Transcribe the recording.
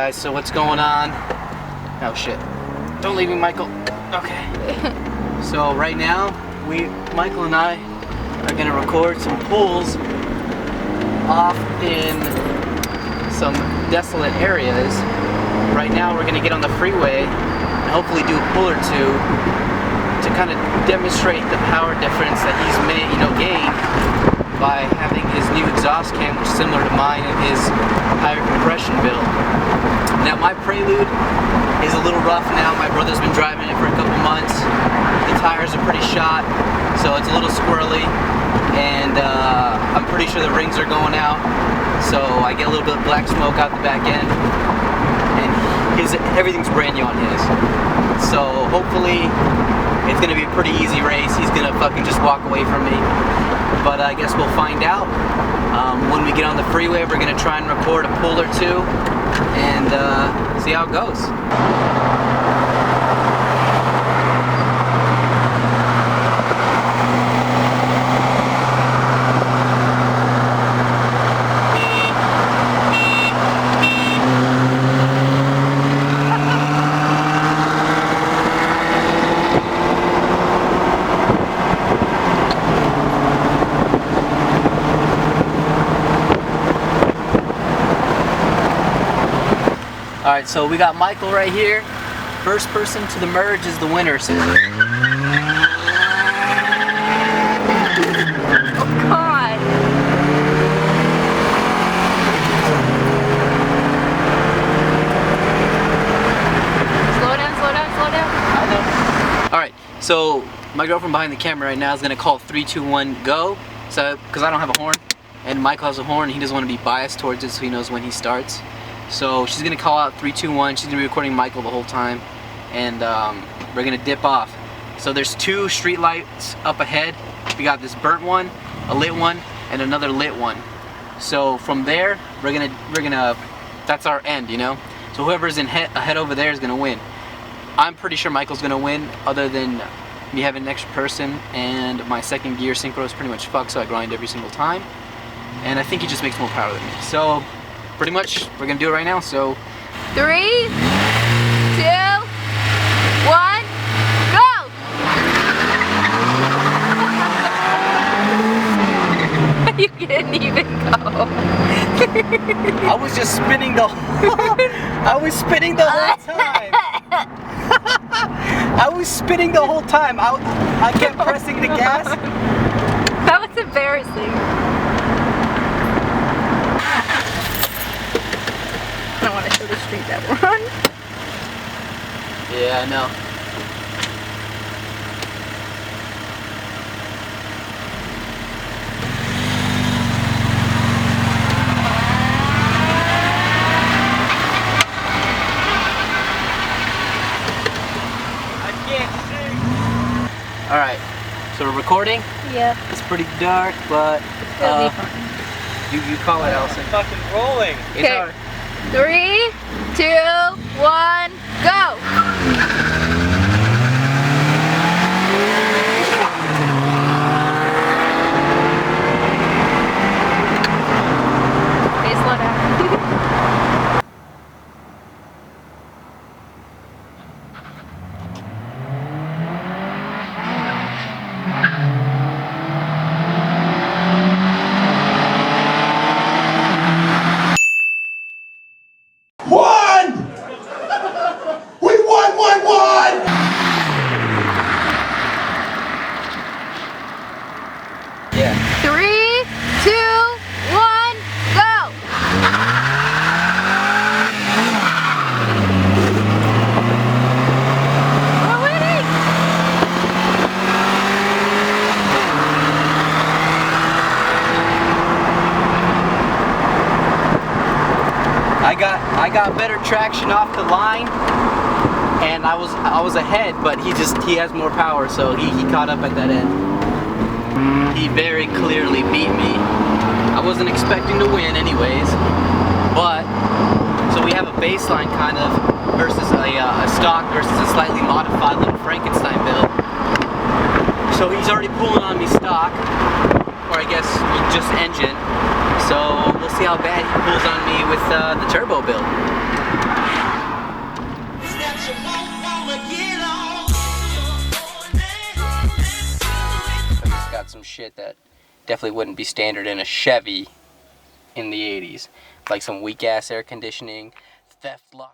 guys, so what's going on? Oh shit. Don't leave me, Michael. Okay. So right now, Michael and I are gonna record some pulls off in some desolate areas. Right now we're gonna get on the freeway and hopefully do a pull or two to kind of demonstrate the power difference that he's gained by having his new exhaust cam, which is similar to mine, and his higher compression build. Now my Prelude is a little rough now. My brother's been driving it for a couple months. The tires are pretty shot, so it's a little squirrely, and I'm pretty sure the rings are going out, so I get a little bit of black smoke out the back end, and everything's brand new on his. So hopefully it's gonna be a pretty easy race. He's gonna fucking just walk away from me. But I guess we'll find out. When we get on the freeway, we're gonna try and record a pull or two and see how it goes. Alright, so we got Michael right here. First person to the merge is the winner. So. Oh God! Slow down, slow down, slow down. I know. Alright, so my girlfriend behind the camera right now is going to call 3, 2, 1, go. So, because I don't have a horn, and Michael has a horn, he doesn't want to be biased towards it, so he knows when he starts. So she's going to call out 3, 2, 1. She's going to be recording Michael the whole time. And we're going to dip off. So there's 2 street lights up ahead. We got this burnt one, a lit one, and another lit one. So from there, we're gonna that's our end, you know? So whoever's ahead over there is going to win. I'm pretty sure Michael's going to win, other than me having an extra person, and my second gear synchro is pretty much fucked, so I grind every single time. And I think he just makes more power than me. So pretty much, we're gonna do it right now, so 3, 2, 1, go! You didn't even go. I was just spinning the I was spinning the whole time. I was spinning the whole time. I kept pressing the gas. That was embarrassing. I don't want to show the street that we're on. Yeah, I know. I can't see. Alright, so we're recording? Yep. It's pretty dark, but It'll be fun. You call it, Allison. It's fucking rolling. It's alright. 3, 2, 1, go! Okay, slow down. Yeah. 3, 2, 1, go! We're winning! I got better traction off the line, and I was ahead, but he has more power, so he caught up at that end. He very clearly beat me. I wasn't expecting to win anyways, but so we have a baseline kind of versus a stock versus a slightly modified little Frankenstein build. So he's already pulling on me stock, or I guess just engine. So we'll see how bad he pulls on me with the turbo build. some shit that definitely wouldn't be standard in a Chevy in the 80s. Like some weak ass air conditioning, theft lock.